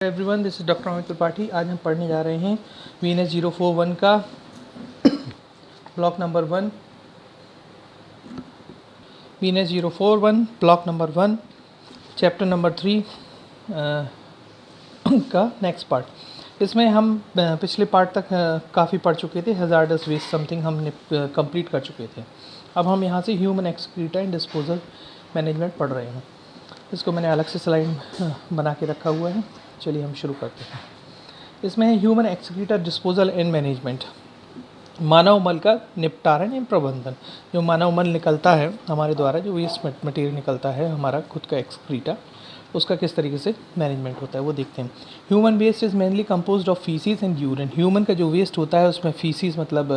Everyone, this is doctor Amit Tripathi. आज हम पढ़ने जा रहे हैं वीनस 041 का block number 1, Venus 041 block number 1, chapter number 3 का नेक्स्ट पार्ट। इसमें हम पिछले पार्ट तक काफ़ी पढ़ चुके थे। हज़ार्डस वेस्ट समथिंग हमने कंप्लीट कर चुके थे। अब हम यहाँ से human excreta and disposal management पढ़ रहे हैं। इसको मैंने अलग से स्लाइड बना के रखा हुआ है। चलिए हम शुरू करते हैं। इसमें है human excreta disposal and management, मानव मल का निपटारण एवं प्रबंधन। जो मानव मल निकलता है हमारे द्वारा, जो वेस्ट मटेरियल निकलता है हमारा खुद का एक्सक्रीटा, उसका किस तरीके से मैनेजमेंट होता है वो देखते हैं। Human waste is mainly composed of faeces and urine. Human का जो वेस्ट होता है उसमें फीसीज मतलब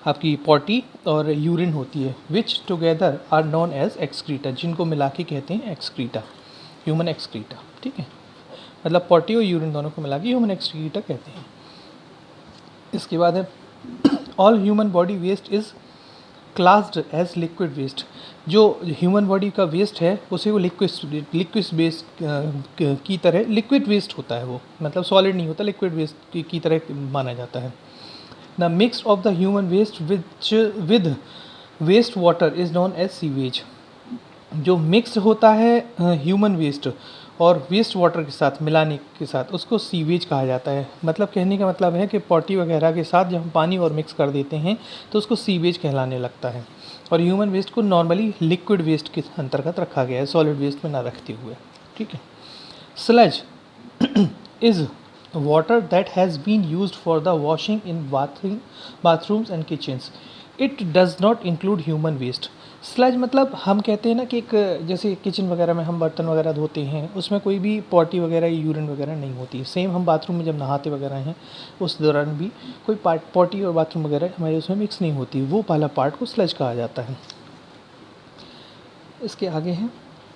आपकी पॉटी और यूरिन होती है, which together are known as excreta, जिनको मिला के कहते हैं एक्सक्रीटा, ह्यूमन एक्सक्रीटा। ठीक है, मतलब पॉटी और यूरिन दोनों को मिला के ह्यूमन एक्सक्रीटा कहते हैं। इसके बाद है all human body waste is classed as liquid waste. जो ह्यूमन बॉडी का वेस्ट है उसे वो लिक्विड वेस्ट की तरह लिक्विड वेस्ट होता है, वो मतलब सॉलिड नहीं होता, लिक्विड वेस्ट की तरह माना जाता है। The mix of the human waste with waste water is known as sewage. जो मिक्स होता है ह्यूमन वेस्ट और वेस्ट वाटर के साथ मिलाने के साथ, उसको सीवेज कहा जाता है। मतलब कहने का मतलब है कि पॉटी वगैरह के साथ जब हम पानी और मिक्स कर देते हैं तो उसको सीवेज कहलाने लगता है। और ह्यूमन वेस्ट को नॉर्मली लिक्विड वेस्ट के अंतर्गत रखा गया है, सॉलिड वेस्ट में ना रखते हुए। ठीक है। Sludge is water that has been used for the washing in bathrooms and kitchens. It does not include human waste. Sludge मतलब हम कहते हैं ना कि एक जैसे किचन वगैरह में हम बर्तन वगैरह धोते हैं, उसमें कोई भी पॉटी वगैरह या यूरिन वगैरह नहीं होती है। सेम हम बाथरूम में जब नहाते वगैरह हैं उस दौरान भी कोई पॉटी और बाथरूम वगैरह हमारे उसमें मिक्स नहीं होती, वो वाला पार्ट को स्लज कहा जाता है। इसके आगे है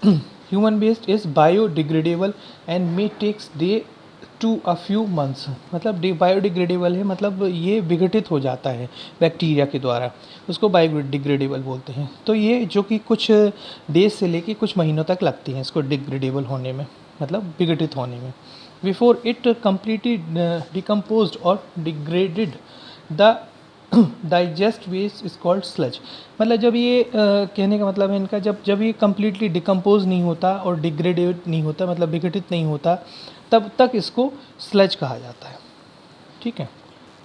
human waste is biodegradable and may takes day to a few months. मतलब बायोडिग्रेडेबल है, मतलब ये विघटित हो जाता है बैक्टीरिया के द्वारा, उसको बायोडिग्रेडेबल बोलते हैं। तो ये जो कि कुछ डेज से लेके कुछ महीनों तक लगती हैं इसको डिग्रेडेबल होने में, मतलब विघटित होने में। बिफोर इट कम्प्लीटली डिकम्पोज्ड और degraded the digest waste is called sludge. मतलब जब ये कहने का मतलब है इनका, जब ये कम्प्लीटली डिकम्पोज नहीं होता और डिग्रेडेड नहीं होता, मतलब विघटित नहीं होता, तब तक इसको स्लज कहा जाता है। ठीक है,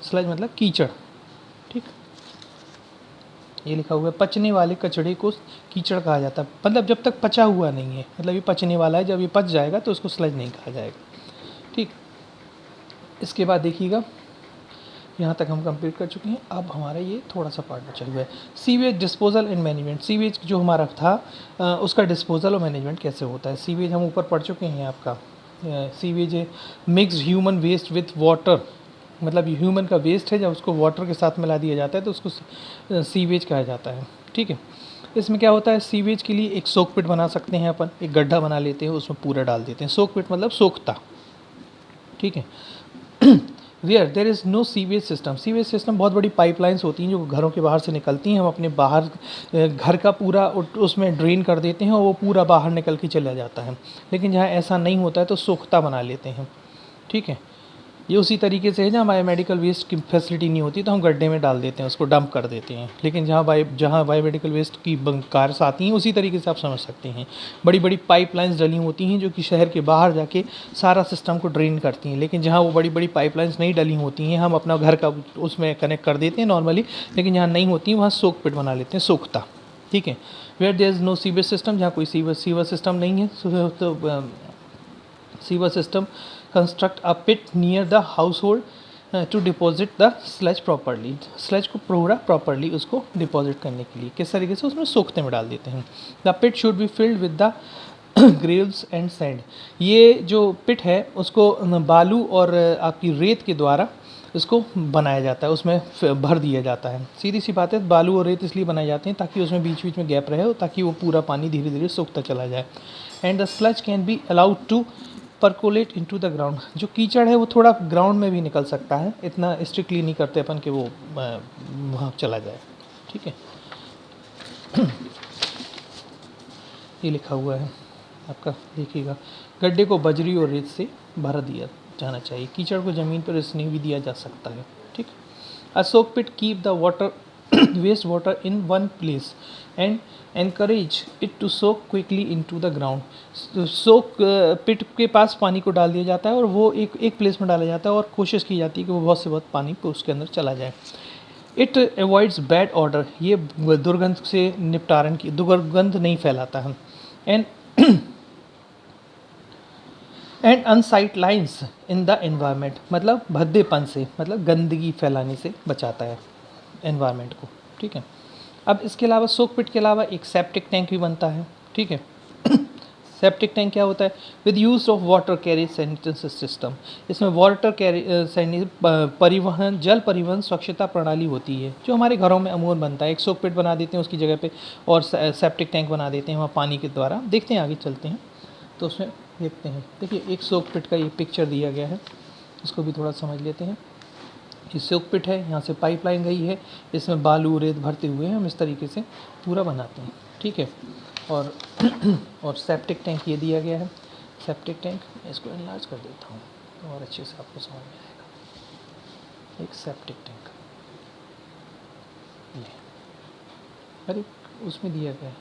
स्लज मतलब कीचड़। ठीक, ये लिखा हुआ है पचने वाले कचड़े को कीचड़ कहा जाता है। मतलब जब तक पचा हुआ नहीं है, मतलब ये पचने वाला है, जब ये पच जाएगा तो उसको स्लज नहीं कहा जाएगा। ठीक, इसके बाद देखिएगा, यहाँ तक हम कंप्लीट कर चुके हैं। अब हमारा ये थोड़ा सा पार्ट बचा हुआ है, sewage disposal and management. Sewage जो हमारा था उसका डिस्पोजल और मैनेजमेंट कैसे होता है। सीवेज हम ऊपर पढ़ चुके हैं आपका। सीवेज है mixed human waste with water, मतलब ह्यूमन का वेस्ट है जब उसको वाटर के साथ मिला दिया जाता है तो उसको सीवेज कहा जाता है। ठीक है, इसमें क्या होता है, सीवेज के लिए एक सोक पिट बना सकते हैं अपन, एक गड्ढा बना लेते हैं, उसमें पूरा डाल देते हैं। सोक पिट मतलब सोखता। ठीक है, where there is no sewage system. Sewage system बहुत बड़ी पाइपलाइंस होती हैं जो घरों के बाहर से निकलती हैं, हम अपने बाहर घर का पूरा उसमें ड्रेन कर देते हैं और वो पूरा बाहर निकल के चला जाता है। लेकिन जहाँ ऐसा नहीं होता है तो सोखता बना लेते हैं। ठीक है, ये उसी तरीके से है, जहाँ बायोमेडिकल वेस्ट की फैसिलिटी नहीं होती तो हम गड्ढे में डाल देते हैं, उसको डंप कर देते हैं। लेकिन जहाँ बायोमेडिकल वेस्ट की कार्स आती हैं उसी तरीके से आप समझ सकते हैं। बड़ी बड़ी पाइपलाइंस डली होती हैं जो कि शहर के बाहर जाके सारा सिस्टम को ड्रेन करती हैं। लेकिन जहाँ वो बड़ी बड़ी पाइपलाइंस नहीं डली होती हैं, हम अपना घर का उसमें कनेक्ट कर देते हैं नॉर्मली, लेकिन जहाँ नहीं होती वहाँ सोक पिट बना लेते हैं, सोखता। ठीक है, where there is no sewage system, जहाँ कोई सीवर सिस्टम नहीं है तो sewer system construct a pit near the household to deposit the sludge properly. Sludge को पूरा प्रॉपरली उसको डिपॉजिट करने के लिए किस तरीके से उसमें सोखते में डाल देते हैं। The pit should be filled with the graves and sand. ये जो पिट है उसको बालू और आपकी रेत के द्वारा इसको बनाया जाता है, उसमें भर दिया जाता है। सीधी सी बात है, बालू और रेत इसलिए बनाए जाते हैं ताकि उसमें बीच बीच में गैप रहे, ताकि वो पूरा पानी धीरे धीरे सूखता चला जाए। And the sludge can be allowed to percolate into the ground. जो कीचड़ है वो थोड़ा ग्राउंड में भी निकल सकता है, इतना स्ट्रिक्टली नहीं करते अपन कि वो वहाँ चला जाए। ठीक है, ये लिखा हुआ है आपका, देखिएगा, गड्ढे को बजरी और रेत से भर दिया जाना चाहिए। कीचड़ को ज़मीन पर रिसने भी दिया जा सकता है। ठीक। A soak pit keep the water waste water in one place and encourage it to soak quickly into the ground. Soak pit के पास पानी को डाल दिया जाता है और वो एक एक प्लेस में डाला जाता है और कोशिश की जाती है कि वो बहुत से बहुत पानी उसके अंदर चला जाए। इट अवॉइड्स बैड ऑर्डर, ये दुर्गंध से निपटारण की दुर्गंध नहीं फैलाता है। And and onsite lines in the environment, मतलब भद्देपन से, मतलब गंदगी फैलाने से बचाता है एनवायरनमेंट को। ठीक है। अब इसके अलावा सोक पिट के अलावा एक सेप्टिक टैंक भी बनता है। ठीक है। सेप्टिक टैंक क्या होता है? With use of water carry sanitation system, इसमें वाटर कैरी परिवहन, जल परिवहन स्वच्छता प्रणाली होती है जो हमारे घरों में अमूमन बनता है। एक सोक पिट बना देते हैं उसकी जगह पे और सेप्टिक टैंक बना देते हैं वहाँ पानी के द्वारा। देखते हैं, आगे चलते हैं तो उसमें देखते हैं। देखिए एक सोक पिट का ये पिक्चर दिया गया है, इसको भी थोड़ा समझ लेते हैं। ये सोक पिट है, यहाँ से पाइपलाइन गई है, इसमें बालू रेत भरते हुए हम इस तरीके से पूरा बनाते हैं। ठीक है। और और सेप्टिक टैंक ये दिया गया है। सेप्टिक टैंक, इसको इनलार्ज कर देता हूँ तो और अच्छे से आपको समझ में आएगा। एक सेप्टिक टैंक ये, अरे उसमें दिया गया है।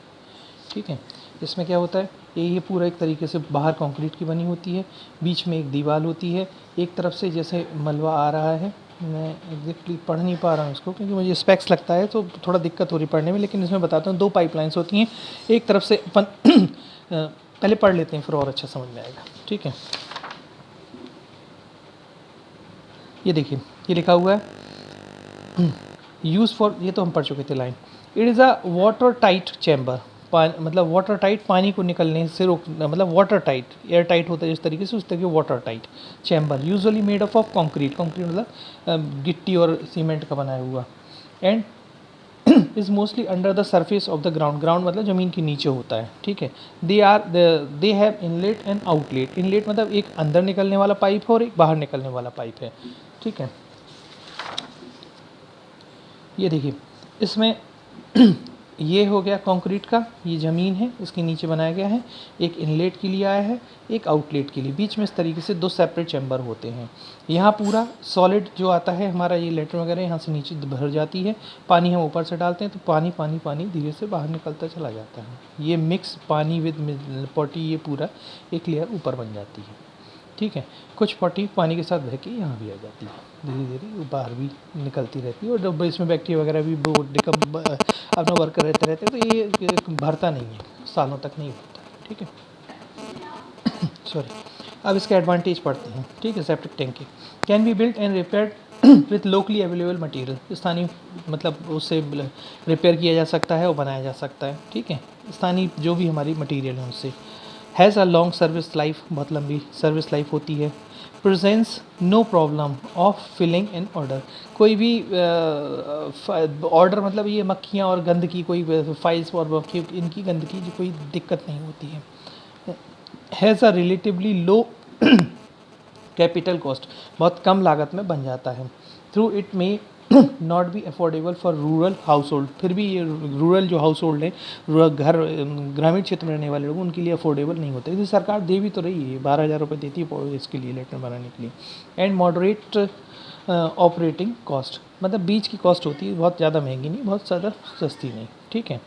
ठीक है। इसमें क्या होता है, ये पूरा एक तरीके से बाहर कंक्रीट की बनी होती है, बीच में एक दीवार होती है, एक तरफ से जैसे मलबा आ रहा है, मैं एग्जैक्टली पढ़ नहीं पा रहा हूँ इसको क्योंकि मुझे स्पेक्स लगता है तो थोड़ा दिक्कत हो रही पढ़ने में, लेकिन इसमें बताता हूँ। 2 पाइपलाइंस होती हैं, एक तरफ से अपन पहले पढ़ लेते हैं फिर और अच्छा समझ में आएगा। ठीक है। ये देखिए ये लिखा हुआ है यूज़ फॉर, ये तो हम पढ़ चुके थे line. It is a water tight chamber, मतलब वाटर टाइट, पानी को निकलने से रोक, मतलब वाटर टाइट, एयर टाइट होता है जिस तरीके से, उस तरीके water tight chamber, usually made of concrete, concrete मतलब गिट्टी और सीमेंट का बनाया हुआ। And is mostly under the surface of the ground, ground मतलब ज़मीन के नीचे होता है। ठीक है। They have inlet and outlet, inlet मतलब एक अंदर निकलने वाला पाइप है और एक बाहर निकलने वाला पाइप है। ठीक है। ये देखिए इसमें ये हो गया कंक्रीट का, ये ज़मीन है इसके नीचे बनाया गया है, एक इनलेट के लिए आया है, एक आउटलेट के लिए, बीच में इस तरीके से 2 सेपरेट चैम्बर होते हैं। यहाँ पूरा सॉलिड जो आता है हमारा, ये लेटर वगैरह यहाँ से नीचे भर जाती है, पानी हम ऊपर से डालते हैं तो पानी पानी पानी धीरे से बाहर निकलता चला जाता है। ये मिक्स पानी विद पॉटी, ये पूरा एक लेयर ऊपर बन जाती है। ठीक है। कुछ पॉटी पानी के साथ बह के यहाँ भी आ जाती है, धीरे धीरे बाहर भी निकलती रहती है और जब इसमें बैक्टीरिया वगैरह भी वो अपना वर्क रहते रहते हैं तो ये भरता नहीं है, सालों तक नहीं भरता। ठीक है। सॉरी। अब इसके एडवांटेज पढ़ते हैं। ठीक है। सेप्टिक टैंक के can be built and repaired with locally available material, स्थानीय मतलब उससे रिपेयर किया जा सकता है और बनाया जा सकता है। ठीक है। स्थानीय जो भी हमारी मटेरियल है उससे। Has a long service life, बहुत लंबी सर्विस लाइफ होती है। Presence no problem of filling an order, कोई भी ऑर्डर मतलब ये मक्खियाँ और गंदगी, कोई फाइल्स और इनकी गंदगी जो कोई दिक्कत नहीं होती है। Has a relatively low capital cost, बहुत कम लागत में बन जाता है। Through it may not be affordable for rural house hold, फिर भी ये रूरल जो हाउस होल्ड है, घर ग्रामीण क्षेत्र में रहने वाले लोग, उनके लिए अफोर्डेबल नहीं होते। सरकार दे भी तो रही है, 12,000 रुपये देती है इसके लिए, लेटर बनाने के लिए। एंड मॉडरेट ऑपरेटिंग कॉस्ट, मतलब बीच की कॉस्ट होती है, बहुत ज़्यादा महंगी नहीं, बहुत ज़्यादा सस्ती नहीं। ठीक है।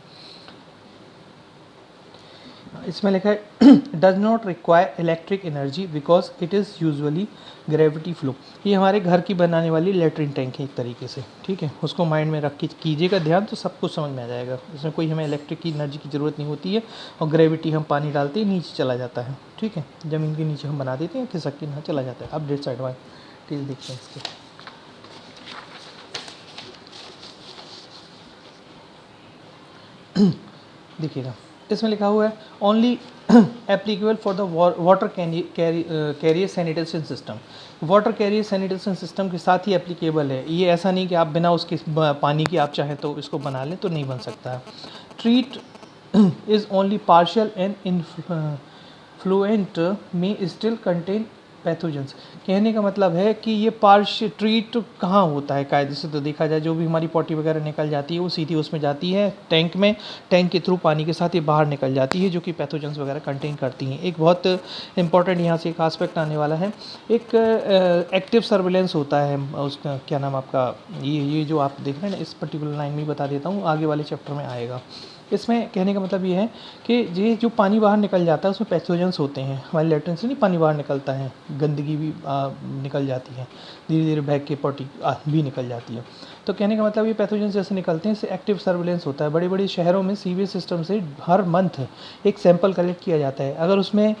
इसमें लिखा है does not require electric energy because it is usually gravity flow, ये हमारे घर की बनाने वाली लेटरिन टैंक है एक तरीके से। ठीक है। उसको माइंड में रख के कीजिएगा ध्यान, तो सब कुछ समझ में आ जाएगा। इसमें कोई हमें इलेक्ट्रिक की एनर्जी की ज़रूरत नहीं होती है और ग्रेविटी हम पानी डालते ही नीचे चला जाता है। ठीक है। ज़मीन के नीचे हम बना देते हैं, खिसक के यहाँ चला जाता है। अपडेट्स एडवांटेज देखते हैं इसके। देखिएगा इसमें लिखा हुआ है only applicable for the water career sanitation system, water career sanitation system के साथ ही एप्लीकेबल है ये, ऐसा नहीं कि आप बिना उसके पानी की आप चाहें तो इसको बना लें तो नहीं बन सकता है। Treat is only partial and influential में स्टिल कंटेन पैथोजेंस, कहने का मतलब है कि ये पार्श ट्रीट कहाँ होता है कायदे से, तो देखा जाए जो भी हमारी पॉटी वगैरह निकल जाती है वो सीधी उसमें जाती है टैंक में, टैंक के थ्रू पानी के साथ ये बाहर निकल जाती है, जो कि पैथोजेंस वगैरह कंटेन करती हैं। एक बहुत इंपॉर्टेंट यहाँ से एक आस्पेक्ट आने वाला है, एक एक्टिव सर्विलेंस होता है उसका, क्या नाम आपका, ये जो आप देख रहे हैं ना, इस पर्टिकुलर लाइन में बता देता हूँ, आगे वाले चैप्टर में आएगा। इसमें कहने का मतलब ये है कि ये जो पानी बाहर निकल जाता है उसमें पैथोजेंस होते हैं, हमारे लेटरिन से नहीं पानी बाहर निकलता है, गंदगी भी निकल जाती है, धीरे धीरे बह के पॉटी भी निकल जाती है। तो कहने का मतलब ये पैथोजेंस जैसे निकलते हैं, इससे एक्टिव सर्विलेंस होता है। बड़े बड़े शहरों में सीवेज सिस्टम से हर मंथ एक सैंपल कलेक्ट किया जाता है। अगर उसमें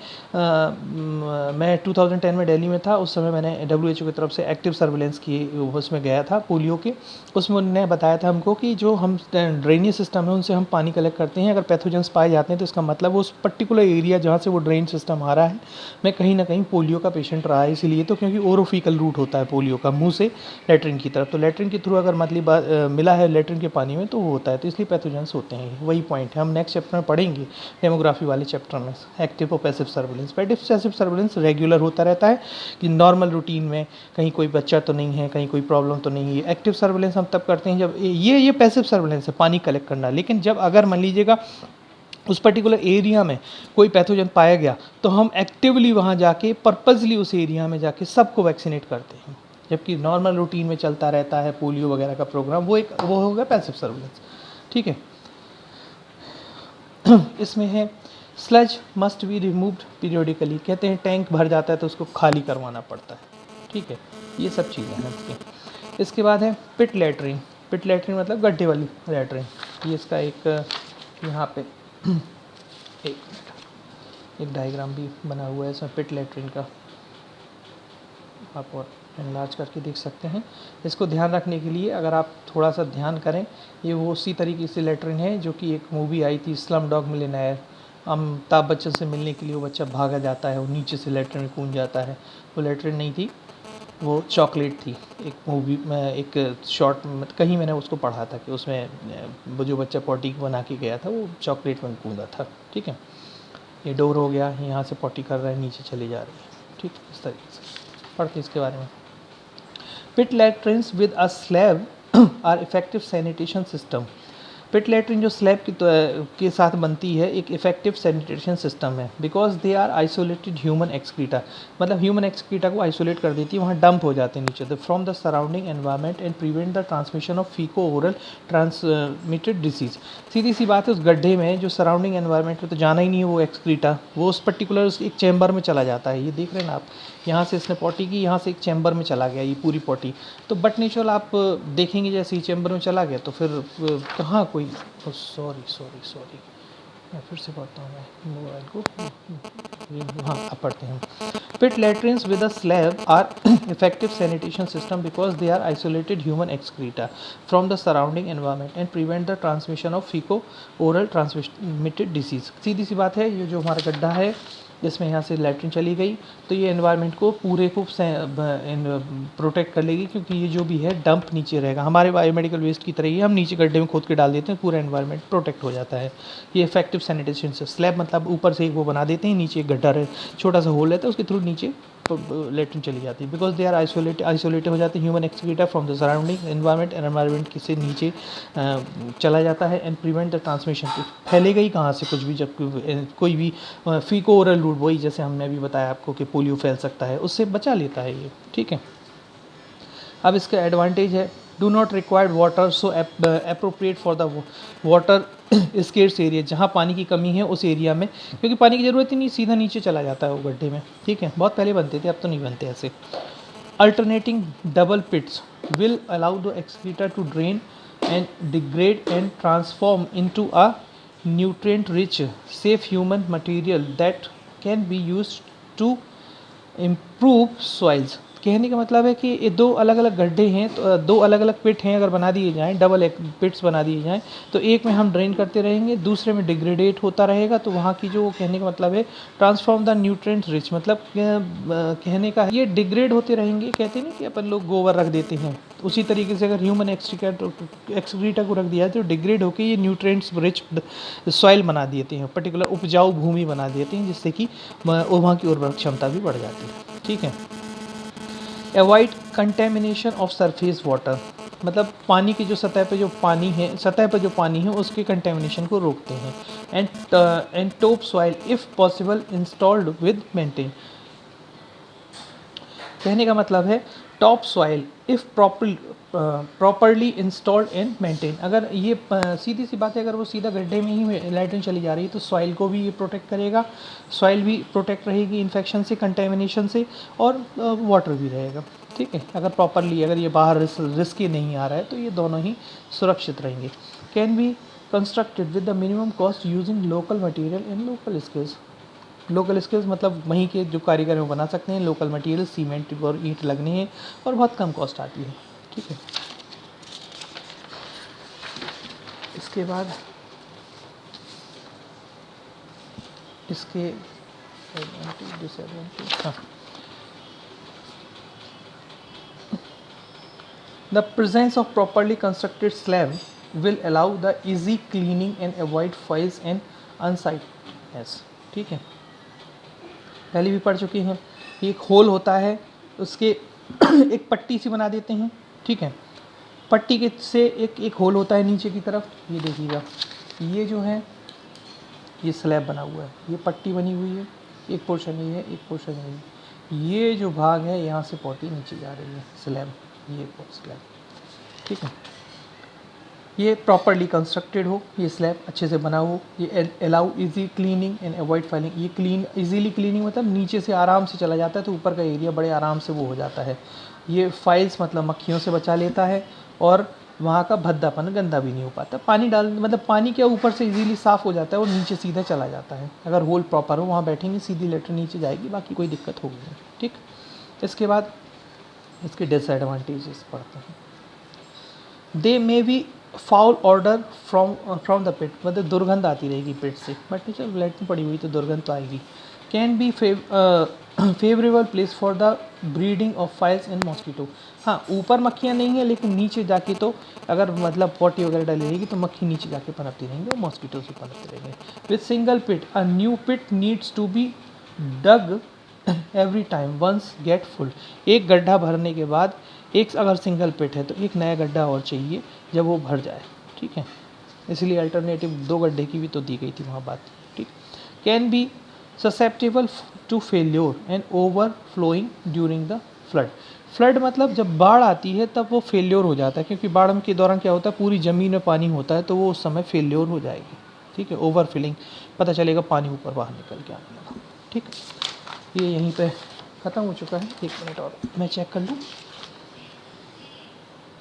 मैं 2010 में दिल्ली में था, उस समय मैंने WHO की तरफ से एक्टिव सर्विलेंस की उसमें गया था पोलियो के, उसमें उन्होंने बताया था हमको कि जो हम ड्रेनेज सिस्टम है उनसे हम पानी कलेक्ट करते हैं, अगर पैथोजेंस पाए जाते हैं तो इसका मतलब उस पर्टिकुलर एरिया जहाँ से वो ड्रेन सिस्टम आ रहा है में कहीं ना कहीं पोलियो का पेशेंट रहा है। इसीलिए तो क्योंकि ओरोफिकल रूट होता है पोलियो का, मुंह से लेटरिन की तरफ, तो लेटरिन के थ्रू अगर मतलब मिला है लेटरिन के पानी में तो वो होता है, तो इसलिए पैथोजेंस होते हैं। वही पॉइंट है, हम नेक्स्ट चैप्टर में पढ़ेंगे डेमोग्राफी वाले चैप्टर में, एक्टिव और passive surveillance. Passive surveillance regular होता रहता है कि नॉर्मल रूटीन में कहीं कोई बच्चा तो नहीं है, कहीं कोई प्रॉब्लम तो नहीं है। एक्टिव सर्विलेंस हम तब करते हैं जब ये पैसिव सर्विलेंस है, पानी कलेक्ट करना, लेकिन जब अगर मान लीजिएगा उस पर्टिकुलर एरिया में कोई पैथोजन पाया गया तो हम एक्टिवली वहाँ जाके पर्पजली उस एरिया में जाके सबको वैक्सीनेट करते हैं, जबकि नॉर्मल रूटीन में चलता रहता है पोलियो वगैरह का प्रोग्राम, वो हो गया पैसिव सर्विलेंस। ठीक है। इसमें है sludge must be removed periodically, कहते हैं टैंक भर जाता है तो उसको खाली करवाना पड़ता है। ठीक है, ये सब चीज़ें हैं इसकी। इसके बाद है पिट लैटरिन। पिट लैटरिन मतलब गड्ढे वाली लैटरिन। ये इसका एक यहाँ पे एक मिनट, एक डायग्राम भी बना हुआ है इसमें पिट लैटरिन का, आप और एनलार्ज करके देख सकते हैं। इसको ध्यान रखने के लिए अगर आप थोड़ा सा ध्यान करें, ये वो उसी तरीके से लैटरिन है जो कि एक मूवी आई थी slum dog millionaire, Amitabh Bachchan से मिलने के लिए वो बच्चा भागा जाता है, वो नीचे से लैटरिन में कूद जाता है। वो लैटरिन नहीं थी, वो चॉकलेट थी। एक मूवी में एक शॉर्ट में कहीं मैंने उसको पढ़ा था कि उसमें वो जो बच्चा पॉटी बना के गया था वो चॉकलेट में कूदा था। ठीक है, ये डोर हो गया, यहाँ से पॉटी कर रहा है, नीचे चली जा रही है। ठीक, इस तरीके से पढ़ते इसके बारे में। Pit latrines with a slab are effective sanitation system. Pit latrine जो स्लैब के साथ बनती है एक इफेक्टिव सैनिटेशन सिस्टम है, because they are isolated human excreta, मतलब ह्यूमन एक्सक्रीटा को आइसोलेट कर देती है, वहाँ डंप हो जाते हैं नीचे तो from the surrounding environment and prevent the transmission of faeco oral transmitted disease. सीधी सी बात है, उस गड्ढे में जो सराउंडिंग एनवायरनमेंट में तो जाना ही नहीं है वो एक्सक्रीटा, वो उस पर्टिकुलर एक चैम्बर में चला जाता है। ये देख रहे हैं ना आप, यहाँ से इसने पॉटी की, यहाँ से एक चैम्बर में चला गया ये पूरी पॉटी, तो बट नेचुरल आप देखेंगे जैसे ही चैम्बर में चला गया तो फिर कहाँ कोई, सॉरी मैं फिर से पढ़ता हूँ मैं मोबाइल को, हाँ अब पढ़ते हैं। Pit latrines with a slab are effective sanitation system because they are isolated human excreta from the surrounding environment and prevent the transmission of faeco oral transmitted disease. सीधी सी बात है, ये जो हमारा गड्ढा है जिसमें यहाँ से लैट्रिन चली गई तो ये एनवायरनमेंट को पूरे को प्रोटेक्ट कर लेगी, क्योंकि ये जो भी है डंप नीचे रहेगा, हमारे बायोमेडिकल वेस्ट की तरह ही हम नीचे गड्ढे में खोद के डाल देते हैं, पूरा एनवायरनमेंट प्रोटेक्ट हो जाता है। ये इफेक्टिव सैनिटेशन से स्लैब मतलब ऊपर से एक वो बना देते हैं, नीचे एक गड्ढा रहे, छोटा सा होल रहता है, उसके थ्रू नीचे लैट्रिन चली जाती है, बिकॉज दे आर आइसोलेटेड हो जाते हैं human excreta from the surrounding environment, environment से नीचे चला जाता है एंड प्रिवेंट द ट्रांसमिशन। फैलेगा ही कहाँ से कुछ भी, जब कोई भी फीको ओरल रूट, वही जैसे हमने अभी बताया आपको कि पोलियो फैल सकता है, उससे बचा लेता है ये। ठीक है, अब इसका एडवांटेज है, do not required water so appropriate for the water scarce area, जहाँ पानी की कमी है उस एरिया में, क्योंकि पानी की ज़रूरत ही नहीं, सीधा नीचे चला जाता है वो गड्ढे में। ठीक है, बहुत पहले बनते थे, अब तो नहीं बनते ऐसे। Alternating double pits will allow the excreta to drain and degrade and transform into a nutrient rich safe human material that can be used to improve soils। कहने का मतलब है कि ये दो अलग अलग गड्ढे हैं, तो दो अलग अलग पिट हैं, अगर बना दिए जाएँ, डबल एक पिट्स बना दिए जाएँ, तो एक में हम ड्रेन करते रहेंगे, दूसरे में डिग्रेडेट होता रहेगा, तो वहाँ की जो कहने का मतलब है ट्रांसफॉर्म द न्यूट्रिएंट्स रिच, मतलब कहने का ये डिग्रेड होते रहेंगे। कहते हैं ना कि अपन लोग गोबर रख देते हैं, उसी तरीके से अगर ह्यूमन एक्सक्रीटा को रख दिया तो डिग्रेड होकर ये न्यूट्रिएंट्स रिच सॉइल बना देते हैं, पर्टिकुलर उपजाऊ भूमि बना देते हैं, जिससे कि वहाँ की उर्वरक क्षमता भी बढ़ जाती है। ठीक है। Avoid contamination of surface water, मतलब पानी की जो सतह पे जो पानी है, सतह पर जो पानी है उसके कंटेमिनेशन को रोकते हैं। And top soil if possible installed with maintain, कहने का मतलब है top soil if properly installed and maintain, अगर ये सीधी सी बात है, अगर वो सीधा गड्ढे में ही लैट्रिन चली जा रही है तो सॉइल को भी ये प्रोटेक्ट करेगा, सॉइल भी प्रोटेक्ट रहेगी इन्फेक्शन से, कंटेमिनेशन से, और वाटर भी रहेगा। ठीक है, अगर प्रॉपरली, अगर ये बाहर रिस्की नहीं आ रहा है तो ये दोनों ही सुरक्षित रहेंगे। Can be constructed with the minimum cost using local material and local skills, local skills मतलब वहीं के जो कारीगर हैं वो बना सकते हैं, लोकल मटेरियल सीमेंट और ईंट लगने हैं और बहुत कम कॉस्ट आती है। ठीक है, इसके बाद इसके एडवांटेज डिसएडवांटेज, हाँ, the presence of properly constructed slab will allow the easy cleaning and avoid flies and unsightliness. ठीक है, पहले भी पढ़ चुकी हैं। एक होल होता है, उसके एक पट्टी सी बना देते हैं। ठीक है, पट्टी के से एक होल होता है नीचे की तरफ, ये देखिएगा, ये जो है ये स्लैब बना हुआ है, ये पट्टी बनी हुई है, एक पोर्शन ये है, एक पोर्शन ये है, ये जो भाग है यहाँ से पॉटी नीचे जा रही है, स्लैब, ये स्लैब। ठीक है, ये प्रॉपरली कंस्ट्रक्टेड हो, ये स्लैब अच्छे से बना हो, ये allow easy cleaning and avoid filing, ये इजीली क्लीनिंग मतलब नीचे से आराम से चला जाता है तो ऊपर का एरिया बड़े आराम से वो हो जाता है। ये फाइल्स मतलब मक्खियों से बचा लेता है, और वहाँ का भद्दापन गंदा भी नहीं हो पाता, पानी डाल मतलब पानी के ऊपर से इजीली साफ़ हो जाता है और नीचे सीधा चला जाता है। अगर होल प्रॉपर हो, वहाँ बैठेंगे सीधी लेटर नीचे जाएगी, बाकी कोई दिक्कत होगी नहीं। ठीक, इसके बाद इसके डिसएडवांटेजेस पढ़ते हैं। They may be foul odour from the pit, मतलब दुर्गंध आती रहेगी पिट से, बट नीचे लैट्रिन पड़ी हुई तो दुर्गंध तो आएगी। Can be favourable place for the breeding of files and mosquito, हाँ ऊपर मक्खियाँ नहीं है लेकिन नीचे जाके तो अगर मतलब पॉटी वगैरह डाली रहेगी तो मक्खी नीचे जाके पनपती रहेंगी और मॉस्किटो से पनपते रहेंगे। With single pit a new pit needs to be dug every time once get full, एक गड्ढा भरने के बाद एक अगर सिंगल पिट है तो एक नया गड्ढा और चाहिए जब वो भर जाए। ठीक है, इसलिए अल्टरनेटिव दो गड्ढे की भी तो दी गई थी वहाँ बात। ठीक, can be susceptible to failure and overflowing during the flood, flood मतलब जब बाढ़ आती है तब वो फेल्योर हो जाता है, क्योंकि बाढ़ के दौरान क्या होता है पूरी ज़मीन में पानी होता है तो वो उस समय फेल्योर हो जाएगी। ठीक है, ओवर फिलिंग, पता चलेगा पानी ऊपर बाहर निकल के आने लगा। ठीक, ये यहीं पे ख़त्म हो चुका है, 1 मिनट और मैं चेक कर लूँ।